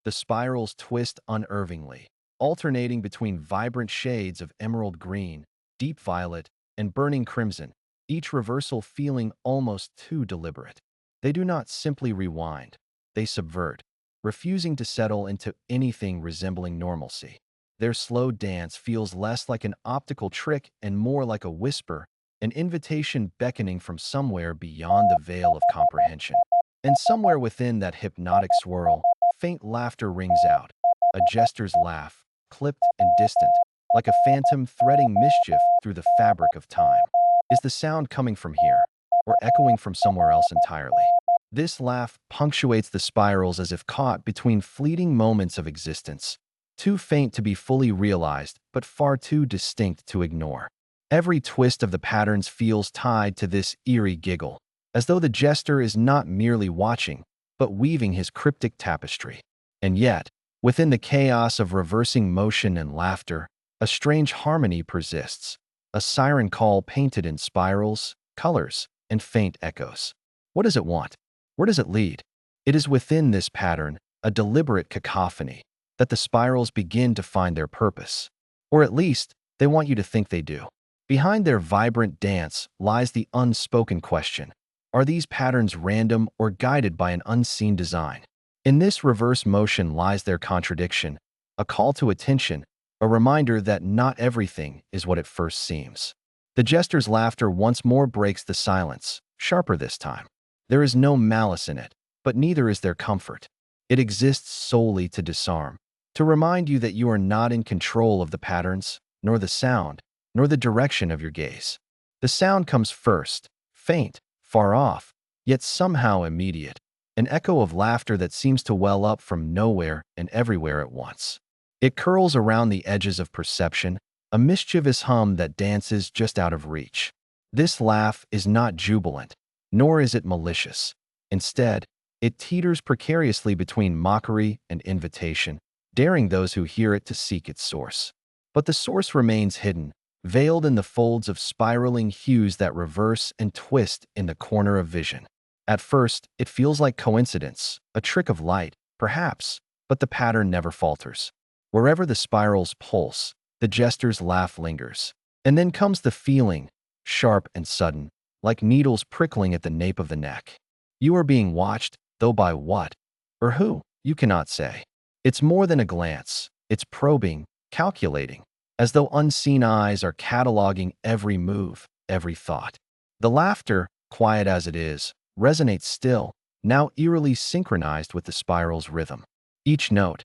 The spirals twist unnervingly, alternating between vibrant shades of emerald green, deep violet, and burning crimson, each reversal feeling almost too deliberate. They do not simply rewind, they subvert, refusing to settle into anything resembling normalcy. Their slow dance feels less like an optical trick and more like a whisper, an invitation beckoning from somewhere beyond the veil of comprehension. And somewhere within that hypnotic swirl, faint laughter rings out, a jester's laugh, clipped and distant, like a phantom threading mischief through the fabric of time. Is the sound coming from here, or echoing from somewhere else entirely? This laugh punctuates the spirals as if caught between fleeting moments of existence, too faint to be fully realized, but far too distinct to ignore. Every twist of the patterns feels tied to this eerie giggle, as though the jester is not merely watching, but weaving his cryptic tapestry. And yet, within the chaos of reversing motion and laughter, a strange harmony persists, a siren call painted in spirals, colors, and faint echoes. What does it want? Where does it lead? It is within this pattern, a deliberate cacophony, that the spirals begin to find their purpose. Or at least, they want you to think they do. Behind their vibrant dance lies the unspoken question: are these patterns random or guided by an unseen design? In this reverse motion lies their contradiction, a call to attention, a reminder that not everything is what it first seems. The jester's laughter once more breaks the silence, sharper this time. There is no malice in it, but neither is there comfort. It exists solely to disarm, to remind you that you are not in control of the patterns, nor the sound, nor the direction of your gaze. The sound comes first, faint, far off, yet somehow immediate, an echo of laughter that seems to well up from nowhere and everywhere at once. It curls around the edges of perception, a mischievous hum that dances just out of reach. This laugh is not jubilant, nor is it malicious. Instead, it teeters precariously between mockery and invitation, daring those who hear it to seek its source. But the source remains hidden, veiled in the folds of spiraling hues that reverse and twist in the corner of vision. At first, it feels like coincidence, a trick of light, perhaps, but the pattern never falters. Wherever the spirals pulse, the jester's laugh lingers. And then comes the feeling, sharp and sudden, like needles prickling at the nape of the neck. You are being watched, though by what? Or who? You cannot say. It's more than a glance. It's probing, calculating, as though unseen eyes are cataloging every move, every thought. The laughter, quiet as it is, resonates still, now eerily synchronized with the spiral's rhythm. Each note,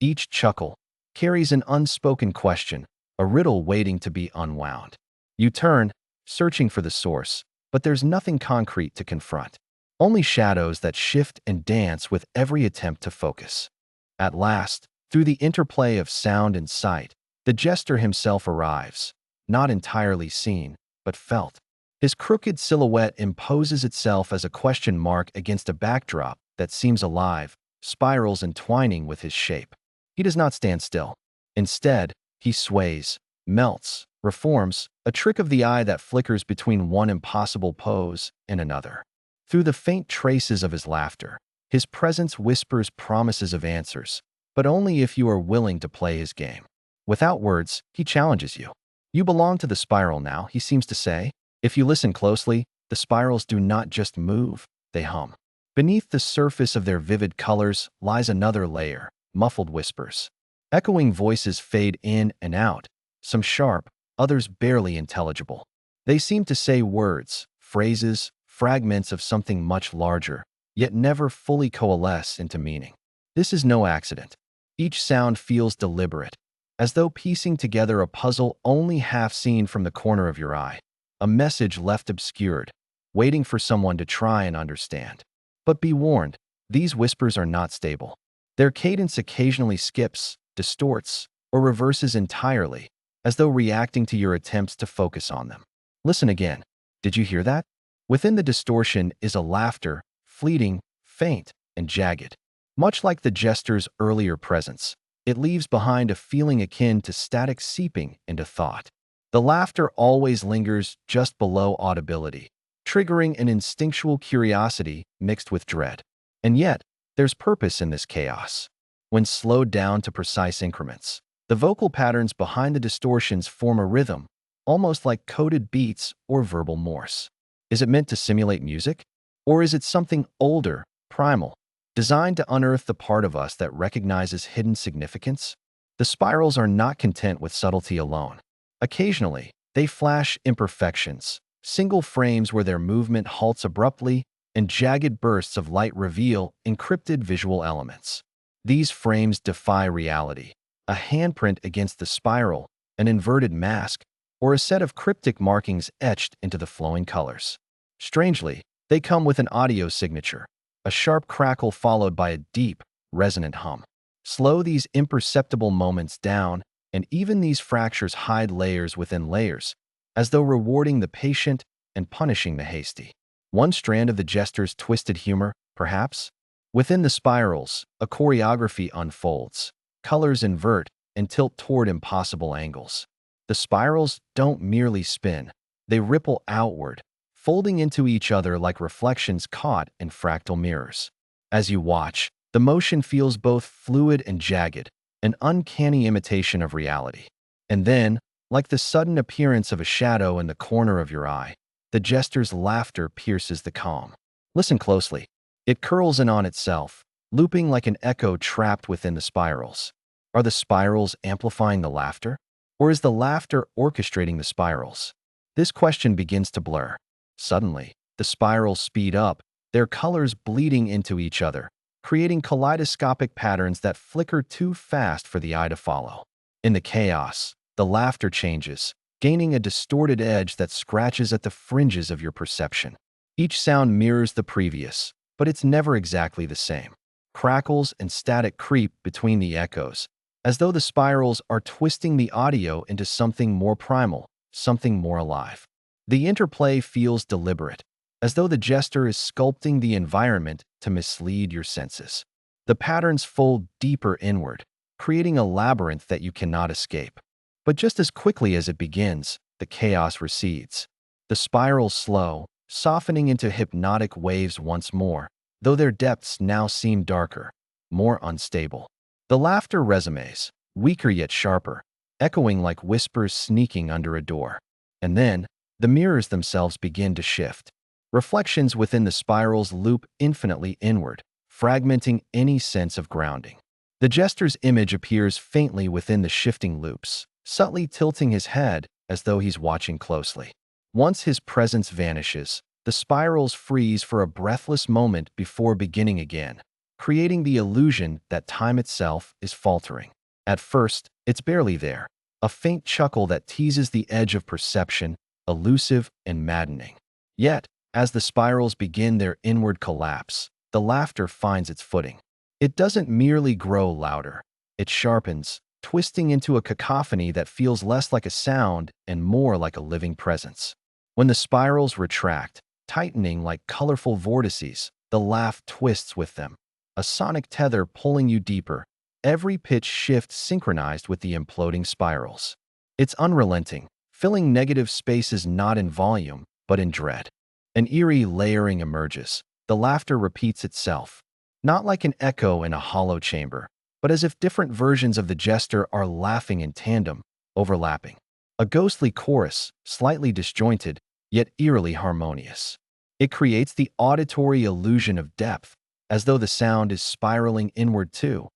each chuckle, carries an unspoken question, a riddle waiting to be unwound. You turn, searching for the source, but there's nothing concrete to confront. Only shadows that shift and dance with every attempt to focus. At last, through the interplay of sound and sight, the jester himself arrives, not entirely seen, but felt. His crooked silhouette imposes itself as a question mark against a backdrop that seems alive, spirals entwining with his shape. He does not stand still. Instead, he sways, melts, reforms, a trick of the eye that flickers between one impossible pose and another. Through the faint traces of his laughter, his presence whispers promises of answers, but only if you are willing to play his game. Without words, he challenges you. You belong to the spiral now, he seems to say. If you listen closely, the spirals do not just move, they hum. Beneath the surface of their vivid colors lies another layer, muffled whispers. Echoing voices fade in and out, some sharp, others barely intelligible. They seem to say words, phrases, fragments of something much larger, yet never fully coalesce into meaning. This is no accident. Each sound feels deliberate, as though piecing together a puzzle only half seen from the corner of your eye, a message left obscured, waiting for someone to try and understand. But be warned, these whispers are not stable. Their cadence occasionally skips, distorts, or reverses entirely, as though reacting to your attempts to focus on them. Listen again. Did you hear that? Within the distortion is a laughter, fleeting, faint, and jagged. Much like the jester's earlier presence, it leaves behind a feeling akin to static seeping into thought. The laughter always lingers just below audibility, triggering an instinctual curiosity mixed with dread. And yet, there's purpose in this chaos. when slowed down to precise increments. The vocal patterns behind the distortions form a rhythm, almost like coded beats or verbal Morse. Is it meant to simulate music? Or is it something older, primal, designed to unearth the part of us that recognizes hidden significance? The spirals are not content with subtlety alone. Occasionally, they flash imperfections, single frames where their movement halts abruptly, and jagged bursts of light reveal encrypted visual elements. These frames defy reality. A handprint against the spiral, an inverted mask, or a set of cryptic markings etched into the flowing colors. Strangely, they come with an audio signature, a sharp crackle followed by a deep, resonant hum. Slow these imperceptible moments down, and even these fractures hide layers within layers, as though rewarding the patient and punishing the hasty. One strand of the Jester's twisted humor, perhaps? Within the spirals, a choreography unfolds. Colors invert and tilt toward impossible angles. The spirals don't merely spin, they ripple outward, folding into each other like reflections caught in fractal mirrors. As you watch, the motion feels both fluid and jagged, an uncanny imitation of reality. And then, like the sudden appearance of a shadow in the corner of your eye, the Jester's laughter pierces the calm. Listen closely. It curls in on itself, looping like an echo trapped within the spirals. Are the spirals amplifying the laughter? Or is the laughter orchestrating the spirals? This question begins to blur. Suddenly, the spirals speed up, their colors bleeding into each other, creating kaleidoscopic patterns that flicker too fast for the eye to follow. In the chaos, the laughter changes, gaining a distorted edge that scratches at the fringes of your perception. Each sound mirrors the previous, but it's never exactly the same. Crackles and static creep between the echoes, as though the spirals are twisting the audio into something more primal, something more alive. The interplay feels deliberate, as though the Jester is sculpting the environment to mislead your senses. The patterns fold deeper inward, creating a labyrinth that you cannot escape. But just as quickly as it begins, the chaos recedes. The spirals slow, softening into hypnotic waves once more, though their depths now seem darker, more unstable. The laughter resonates, weaker yet sharper, echoing like whispers sneaking under a door. And then, the mirrors themselves begin to shift. Reflections within the spirals loop infinitely inward, fragmenting any sense of grounding. The Jester's image appears faintly within the shifting loops, subtly tilting his head as though he's watching closely. Once his presence vanishes, the spirals freeze for a breathless moment before beginning again, creating the illusion that time itself is faltering. At first, it's barely there, a faint chuckle that teases the edge of perception, elusive and maddening. Yet, as the spirals begin their inward collapse, the laughter finds its footing. It doesn't merely grow louder, it sharpens, twisting into a cacophony that feels less like a sound and more like a living presence. When the spirals retract, tightening like colorful vortices, the laugh twists with them, a sonic tether pulling you deeper, every pitch shift synchronized with the imploding spirals. It's unrelenting, filling negative spaces not in volume, but in dread. An eerie layering emerges. The laughter repeats itself, not like an echo in a hollow chamber, but as if different versions of the Jester are laughing in tandem, overlapping. A ghostly chorus, slightly disjointed, yet eerily harmonious. It creates the auditory illusion of depth, as though the sound is spiraling inward too,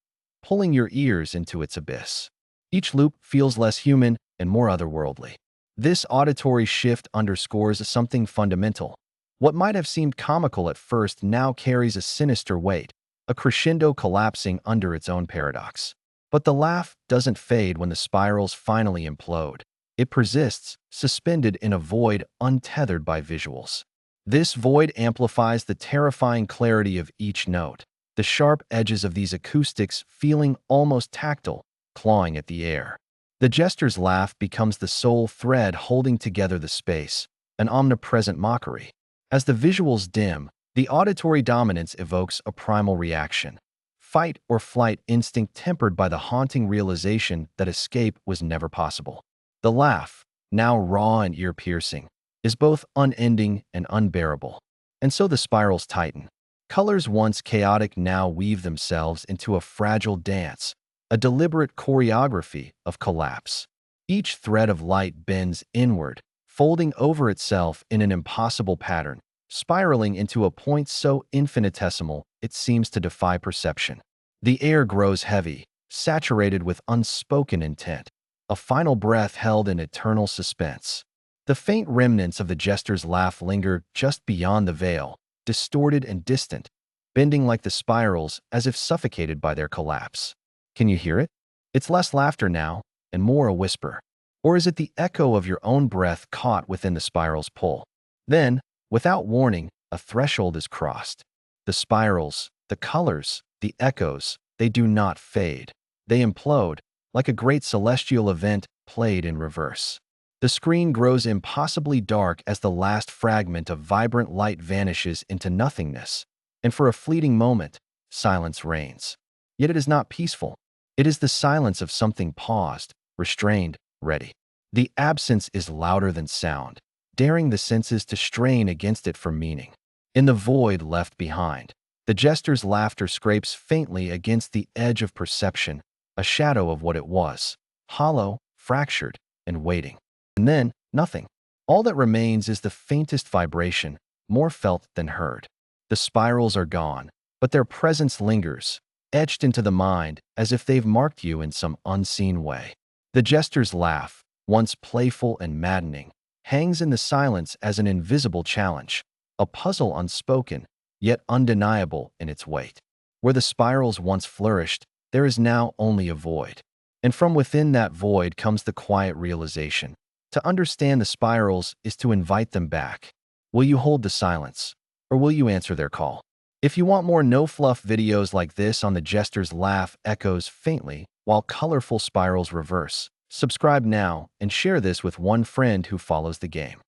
pulling your ears into its abyss. Each loop feels less human and more otherworldly. This auditory shift underscores something fundamental. What might have seemed comical at first now carries a sinister weight, a crescendo collapsing under its own paradox. But the laugh doesn't fade when the spirals finally implode. It persists, suspended in a void untethered by visuals. This void amplifies the terrifying clarity of each note, the sharp edges of these acoustics feeling almost tactile, clawing at the air. The Jester's laugh becomes the sole thread holding together the space, an omnipresent mockery. As the visuals dim, the auditory dominance evokes a primal reaction, fight or flight instinct tempered by the haunting realization that escape was never possible. The laugh, now raw and ear-piercing, is both unending and unbearable. And so the spirals tighten. Colors once chaotic now weave themselves into a fragile dance, a deliberate choreography of collapse. Each thread of light bends inward, folding over itself in an impossible pattern, spiraling into a point so infinitesimal it seems to defy perception. The air grows heavy, saturated with unspoken intent, a final breath held in eternal suspense. The faint remnants of the jester's laugh linger just beyond the veil, distorted and distant, bending like the spirals as if suffocated by their collapse. Can you hear it? It's less laughter now, and more a whisper. Or is it the echo of your own breath caught within the spiral's pull? Then, without warning, a threshold is crossed. The spirals, the colors, the echoes, they do not fade. They implode, like a great celestial event played in reverse. The screen grows impossibly dark as the last fragment of vibrant light vanishes into nothingness, and for a fleeting moment, silence reigns. Yet it is not peaceful. It is the silence of something paused, restrained, ready. The absence is louder than sound, daring the senses to strain against it for meaning. In the void left behind, the jester's laughter scrapes faintly against the edge of perception, a shadow of what it was, hollow, fractured, and waiting. And then, nothing. All that remains is the faintest vibration, more felt than heard. The spirals are gone, but their presence lingers, etched into the mind as if they've marked you in some unseen way. The jester's laugh, once playful and maddening, hangs in the silence as an invisible challenge, a puzzle unspoken, yet undeniable in its weight. Where the spirals once flourished, there is now only a void. And from within that void comes the quiet realization. To understand the spirals is to invite them back. Will you hold the silence, or will you answer their call? If you want more no-fluff videos like this on the jester's laugh echoes faintly while colorful spirals reverse, subscribe now and share this with one friend who follows the game.